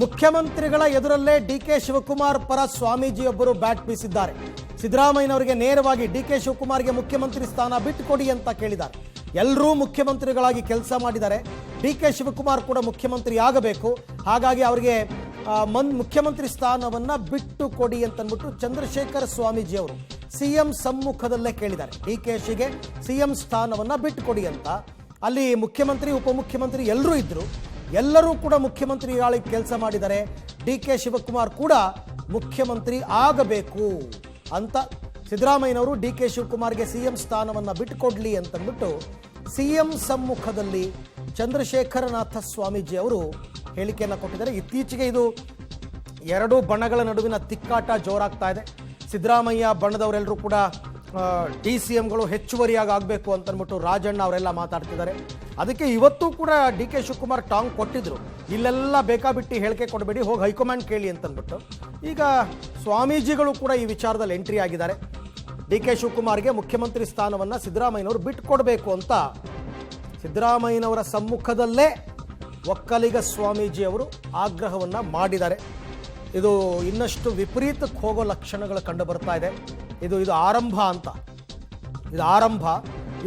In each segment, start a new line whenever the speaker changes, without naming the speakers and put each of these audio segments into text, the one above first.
ಮುಖ್ಯಮಂತ್ರಿಗಳ ಎದುರಲ್ಲೇ ಡಿಕೆ ಶಿವಕುಮಾರ್ ಪರ ಸ್ವಾಮೀಜಿಯೊಬ್ಬರು ಬ್ಯಾಟ್ ಬೀಸಿದ್ದಾರೆ. ಸಿದ್ದರಾಮಯ್ಯನವರಿಗೆ ನೇರವಾಗಿ ಡಿಕೆ ಶಿವಕುಮಾರ್ಗೆ ಮುಖ್ಯಮಂತ್ರಿ ಸ್ಥಾನ ಬಿಟ್ಟುಕೊಡಿ ಅಂತ ಕೇಳಿದ್ದಾರೆ. ಎಲ್ಲರೂ ಮುಖ್ಯಮಂತ್ರಿಗಳಾಗಿ ಕೆಲಸ ಮಾಡಿದ್ದಾರೆ. ಡಿಕೆ ಶಿವಕುಮಾರ್ ಕೂಡ ಮುಖ್ಯಮಂತ್ರಿ ಆಗಬೇಕು, ಹಾಗಾಗಿ ಅವರಿಗೆ ಮುಖ್ಯಮಂತ್ರಿ ಸ್ಥಾನವನ್ನು ಬಿಟ್ಟು ಕೊಡಿ ಅಂತಂದ್ಬಿಟ್ಟು ಚಂದ್ರಶೇಖರ್ ಸ್ವಾಮೀಜಿ ಅವರು ಸಿಎಂ ಸಮ್ಮುಖದಲ್ಲೇ ಕೇಳಿದ್ದಾರೆ. ಡಿಕೆಶಿಗೆ ಸಿಎಂ ಸ್ಥಾನವನ್ನು ಬಿಟ್ಟುಕೊಡಿ ಅಂತ. ಅಲ್ಲಿ ಮುಖ್ಯಮಂತ್ರಿ ಉಪಮುಖ್ಯಮಂತ್ರಿ ಎಲ್ಲರೂ ಇದ್ದರು. ಎಲ್ಲರೂ ಕೂಡ ಮುಖ್ಯಮಂತ್ರಿಗಳಿಗೆ ಕೆಲಸ ಮಾಡಿದ್ದಾರೆ. ಡಿಕೆ ಶಿವಕುಮಾರ್ ಕೂಡ ಮುಖ್ಯಮಂತ್ರಿ ಆಗಬೇಕು ಅಂತ ಸಿದ್ದರಾಮಯ್ಯನವರು ಡಿಕೆ ಶಿವಕುಮಾರ್ಗೆ ಸಿಎಂ ಸ್ಥಾನವನ್ನು ಬಿಟ್ಟುಕೊಡ್ಲಿ ಅಂತಂದ್ಬಿಟ್ಟು ಸಿಎಂ ಸಮ್ಮುಖದಲ್ಲಿ ಚಂದ್ರಶೇಖರನಾಥ ಸ್ವಾಮೀಜಿ ಅವರು ಹೇಳಿಕೆಯನ್ನು ಕೊಟ್ಟಿದ್ದಾರೆ. ಇತ್ತೀಚೆಗೆ ಇದು ಎರಡು ಬಣಗಳ ನಡುವಿನ ತಿಕ್ಕಾಟ ಜೋರಾಗ್ತಾ ಇದೆ. ಸಿದ್ದರಾಮಯ್ಯ ಬಣದವರೆಲ್ಲರೂ ಕೂಡ DCMಗಳು ಹೆಚ್ಚುವರಿಯಾಗಿ ಆಗಬೇಕು ಅಂತಂದ್ಬಿಟ್ಟು ರಾಜಣ್ಣ ಅವರೆಲ್ಲ ಮಾತಾಡ್ತಿದ್ದಾರೆ. ಅದಕ್ಕೆ ಇವತ್ತು ಕೂಡ ಡಿಕೆ ಶಿವಕುಮಾರ್ ಟಾಂಗ್ ಕೊಟ್ಟಿದ್ರು, ಇಲ್ಲೆಲ್ಲ ಬೇಕಾಬಿಟ್ಟು ಹೇಳಿಕೆ ಕೊಡಬೇಡಿ, ಹೋಗಿ ಹೈಕಮಾಂಡ್ ಕೇಳಿ ಅಂತಂದ್ಬಿಟ್ಟು. ಈಗ ಸ್ವಾಮೀಜಿಗಳು ಕೂಡ ಈ ವಿಚಾರದಲ್ಲಿ ಎಂಟ್ರಿ ಆಗಿದ್ದಾರೆ. ಡಿಕೆ ಶಿವಕುಮಾರ್ಗೆ ಮುಖ್ಯಮಂತ್ರಿ ಸ್ಥಾನವನ್ನು ಸಿದ್ದರಾಮಯ್ಯನವರು ಬಿಟ್ಟುಕೊಡಬೇಕು ಅಂತ ಸಿದ್ದರಾಮಯ್ಯನವರ ಸಮ್ಮುಖದಲ್ಲೇ ಒಕ್ಕಲಿಗ ಸ್ವಾಮೀಜಿ ಅವರು ಆಗ್ರಹವನ್ನು ಮಾಡಿದ್ದಾರೆ. ಇದು ಇನ್ನಷ್ಟು ವಿಪರೀತಕ್ಕೆ ಹೋಗೋ ಲಕ್ಷಣಗಳು ಕಂಡು ಬರ್ತಾ ಇದೆ. ಇದು ಆರಂಭ ಅಂತ. ಇದು ಆರಂಭ,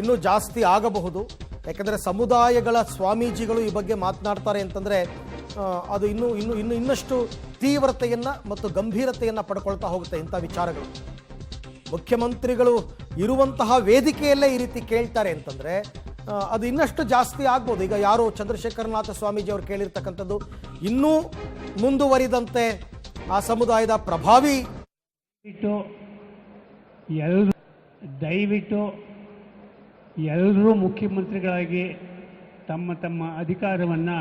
ಇನ್ನೂ ಜಾಸ್ತಿ ಆಗಬಹುದು. ಯಾಕೆಂದರೆ ಸಮುದಾಯಗಳ ಸ್ವಾಮೀಜಿಗಳು ಈ ಬಗ್ಗೆ ಮಾತನಾಡ್ತಾರೆ ಅಂತಂದರೆ ಅದು ಇನ್ನಷ್ಟು ತೀವ್ರತೆಯನ್ನು ಮತ್ತು ಗಂಭೀರತೆಯನ್ನು ಪಡ್ಕೊಳ್ತಾ ಹೋಗುತ್ತೆ ಇಂಥ ವಿಚಾರಗಳು. ಮುಖ್ಯಮಂತ್ರಿಗಳು ಇರುವಂತಹ ವೇದಿಕೆಯಲ್ಲೇ ಈ ರೀತಿ ಕೇಳ್ತಾರೆ ಅಂತಂದರೆ ಅದು ಇನ್ನಷ್ಟು ಜಾಸ್ತಿ ಆಗ್ಬೋದು. ಈಗ ಯಾರು ಚಂದ್ರಶೇಖರನಾಥ ಸ್ವಾಮೀಜಿ ಅವರು ಕೇಳಿರ್ತಕ್ಕಂಥದ್ದು ಇನ್ನೂ ಮುಂದುವರಿದಂತೆ ಆ ಸಮುದಾಯದ ಪ್ರಭಾವಿ
ದಯವಿಟ್ಟು ಎಲ್ಲರೂ ಮುಖ್ಯಮಂತ್ರಿಗಳಾಗಿ ತಮ್ಮ ತಮ್ಮ ಅಧಿಕಾರವನ್ನು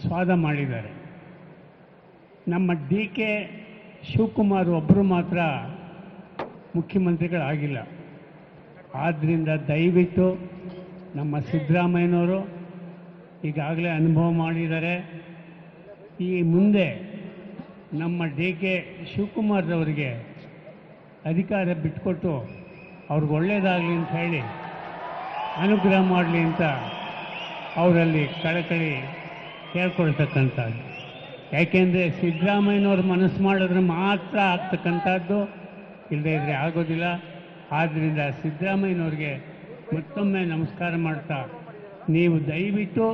ಸ್ವಾದ ಮಾಡಿದ್ದಾರೆ. ನಮ್ಮ ಡಿಕೆ ಶಿವಕುಮಾರ್ ಒಬ್ಬರು ಮಾತ್ರ ಮುಖ್ಯಮಂತ್ರಿಗಳಾಗಿಲ್ಲ. ಆದ್ದರಿಂದ ದಯವಿಟ್ಟು ನಮ್ಮ ಸಿದ್ದರಾಮಯ್ಯನವರು ಈಗಾಗಲೇ ಅನುಭವ ಮಾಡಿದ್ದಾರೆ. ಈ ಮುಂದೆ ನಮ್ಮ ಡಿಕೆ ಶಿವಕುಮಾರ್ರವರಿಗೆ ಅಧಿಕಾರ ಬಿಟ್ಕೊಟ್ಟು ಅವ್ರಿಗೆ ಒಳ್ಳೆಯದಾಗಲಿ ಅಂತ ಹೇಳಿ ಅನುಗ್ರಹ ಮಾಡಲಿ ಅಂತ ಅವರಲ್ಲಿ ಕಳಕಳಿ ಕೇಳ್ಕೊಳ್ತಕ್ಕಂಥದ್ದು. ಯಾಕೆಂದರೆ ಸಿದ್ದರಾಮಯ್ಯನವ್ರು ಮನಸ್ಸು ಮಾಡಿದ್ರೆ ಮಾತ್ರ ಆಗ್ತಕ್ಕಂಥದ್ದು, ಇಲ್ಲದೇ ಇದ್ದರೆ ಆಗೋದಿಲ್ಲ. ಆದ್ದರಿಂದ ಸಿದ್ದರಾಮಯ್ಯನವ್ರಿಗೆ ಮತ್ತೊಮ್ಮೆ ನಮಸ್ಕಾರ ಮಾಡ್ತಾ ನೀವು ದಯವಿಟ್ಟು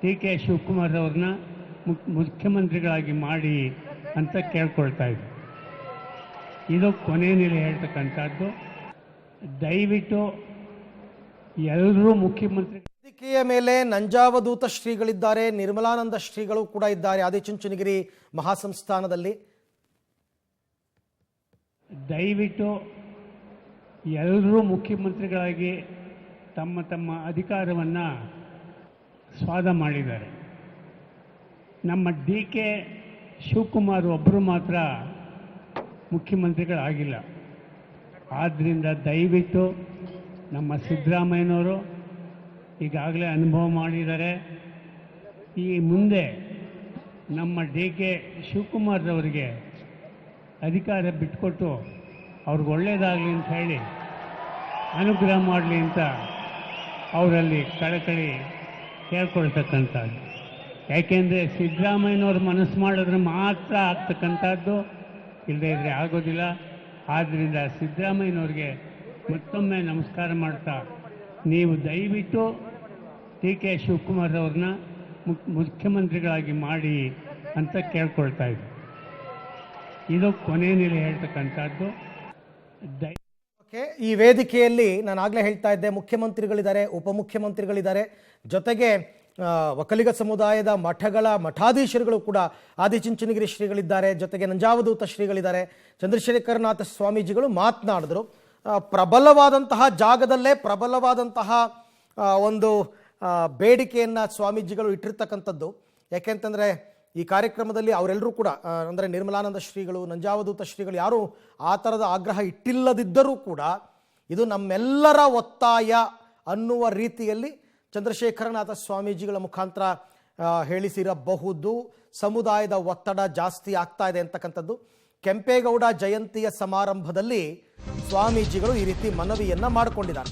ಡಿಕೆ ಶಿವಕುಮಾರ್ ಮುಖ್ಯಮಂತ್ರಿಗಳಾಗಿ ಮಾಡಿ ಅಂತ ಕೇಳ್ಕೊಳ್ತಾ ಇದ್ದೆ. ಇದು ಕೊನೆಯಲ್ಲಿ ಹೇಳ್ತಕ್ಕಂಥದ್ದು. ದಯವಿಟ್ಟು ಎಲ್ಲರೂ ಮುಖ್ಯಮಂತ್ರಿ.
ವೇದಿಕೆಯ ಮೇಲೆ ನಂಜಾವಧೂತ ಶ್ರೀಗಳಿದ್ದಾರೆ, ನಿರ್ಮಲಾನಂದ ಶ್ರೀಗಳು ಕೂಡ ಇದ್ದಾರೆ ಆದಿಚುಂಚನಗಿರಿ ಮಹಾಸಂಸ್ಥಾನದಲ್ಲಿ.
ದಯವಿಟ್ಟು ಎಲ್ಲರೂ ಮುಖ್ಯಮಂತ್ರಿಗಳಾಗಿ ತಮ್ಮ ತಮ್ಮ ಅಧಿಕಾರವನ್ನು ಸ್ವಾದ ಮಾಡಿದ್ದಾರೆ. ನಮ್ಮ ಡಿಕೆ ಶಿವಕುಮಾರ್ ಒಬ್ಬರು ಮಾತ್ರ ಮುಖ್ಯಮಂತ್ರಿಗಳಾಗಿಲ್ಲ. ಆದ್ದರಿಂದ ದಯವಿಟ್ಟು ನಮ್ಮ ಸಿದ್ದರಾಮಯ್ಯನವರು ಈಗಾಗಲೇ ಅನುಭವ ಮಾಡಿದ್ದಾರೆ. ಈ ಮುಂದೆ ನಮ್ಮ ಡಿಕೆ ಶಿವಕುಮಾರ್ರವರಿಗೆ ಅಧಿಕಾರ ಬಿಟ್ಕೊಟ್ಟು ಅವ್ರಿಗೆ ಒಳ್ಳೆಯದಾಗಲಿ ಅಂತ ಹೇಳಿ ಅನುಗ್ರಹ ಮಾಡಲಿ ಅಂತ ಅವರಲ್ಲಿ ಕಳಕಳಿ ಕೇಳ್ಕೊಳ್ತಕ್ಕಂಥದ್ದು. ಯಾಕೆಂದರೆ ಸಿದ್ದರಾಮಯ್ಯನವ್ರು ಮನಸ್ಸು ಮಾಡಿದ್ರೆ ಮಾತ್ರ ಆಗ್ತಕ್ಕಂಥದ್ದು, ಇಲ್ಲದೇ ಇದ್ದರೆ ಆಗೋದಿಲ್ಲ. ಆದ್ದರಿಂದ ಸಿದ್ದರಾಮಯ್ಯನವ್ರಿಗೆ ಮತ್ತೊಮ್ಮೆ ನಮಸ್ಕಾರ ಮಾಡ್ತಾ ನೀವು ದಯವಿಟ್ಟು ಡಿಕೆ ಶಿವಕುಮಾರ್ರವ್ರನ್ನ ಮುಖ್ಯಮಂತ್ರಿಗಳಾಗಿ ಮಾಡಿ ಅಂತ ಕೇಳ್ಕೊಳ್ತಾ ಇದ್ದೆ. ಇದು ಕೊನೆಯಲ್ಲಿ ಹೇಳ್ತಕ್ಕಂಥದ್ದು.
ಈ ವೇದಿಕೆಯಲ್ಲಿ ನಾನು ಆಗಲೇ ಹೇಳ್ತಾ ಇದ್ದೆ, ಮುಖ್ಯಮಂತ್ರಿಗಳಿದ್ದಾರೆ, ಉಪಮುಖ್ಯಮಂತ್ರಿಗಳಿದ್ದಾರೆ, ಜೊತೆಗೆ ಒಕ್ಕಲಿಗ ಸಮುದಾಯದ ಮಠಗಳ ಮಠಾಧೀಶರುಗಳು ಕೂಡ ಆದಿಚುಂಚನಗಿರಿ ಶ್ರೀಗಳಿದ್ದಾರೆ, ಜೊತೆಗೆ ನಂಜಾವಧೂತ ಶ್ರೀಗಳಿದ್ದಾರೆ. ಚಂದ್ರಶೇಖರನಾಥ ಸ್ವಾಮೀಜಿಗಳು ಮಾತನಾಡಿದ್ರು. ಪ್ರಬಲವಾದಂತಹ ಜಾಗದಲ್ಲೇ ಪ್ರಬಲವಾದಂತಹ ಒಂದು ಬೇಡಿಕೆಯನ್ನು ಸ್ವಾಮೀಜಿಗಳು ಇಟ್ಟಿರ್ತಕ್ಕಂಥದ್ದು. ಯಾಕೆಂತಂದರೆ ಈ ಕಾರ್ಯಕ್ರಮದಲ್ಲಿ ಅವರೆಲ್ಲರೂ ಕೂಡ ಅಂದರೆ ನಿರ್ಮಲಾನಂದ ಶ್ರೀಗಳು, ನಂಜಾವಧೂತ ಶ್ರೀಗಳು ಯಾರೂ ಆ ಥರದ ಆಗ್ರಹ ಇಟ್ಟಿಲ್ಲದಿದ್ದರೂ ಕೂಡ ಇದು ನಮ್ಮೆಲ್ಲರ ಒತ್ತಾಯ ಅನ್ನುವ ರೀತಿಯಲ್ಲಿ ಚಂದ್ರಶೇಖರನಾಥ ಸ್ವಾಮೀಜಿಗಳ ಮುಖಾಂತರ ಹೇಳಿಸಿರಬಹುದು. ಸಮುದಾಯದ ಒತ್ತಡ ಜಾಸ್ತಿ ಆಗ್ತಾ ಇದೆ ಅಂತಕ್ಕಂಥದ್ದು. ಕೆಂಪೇಗೌಡ ಜಯಂತಿಯ ಸಮಾರಂಭದಲ್ಲಿ ಸ್ವಾಮೀಜಿಗಳು ಈ ರೀತಿ ಮನವಿಯನ್ನ ಮಾಡಿಕೊಂಡಿದ್ದಾರೆ.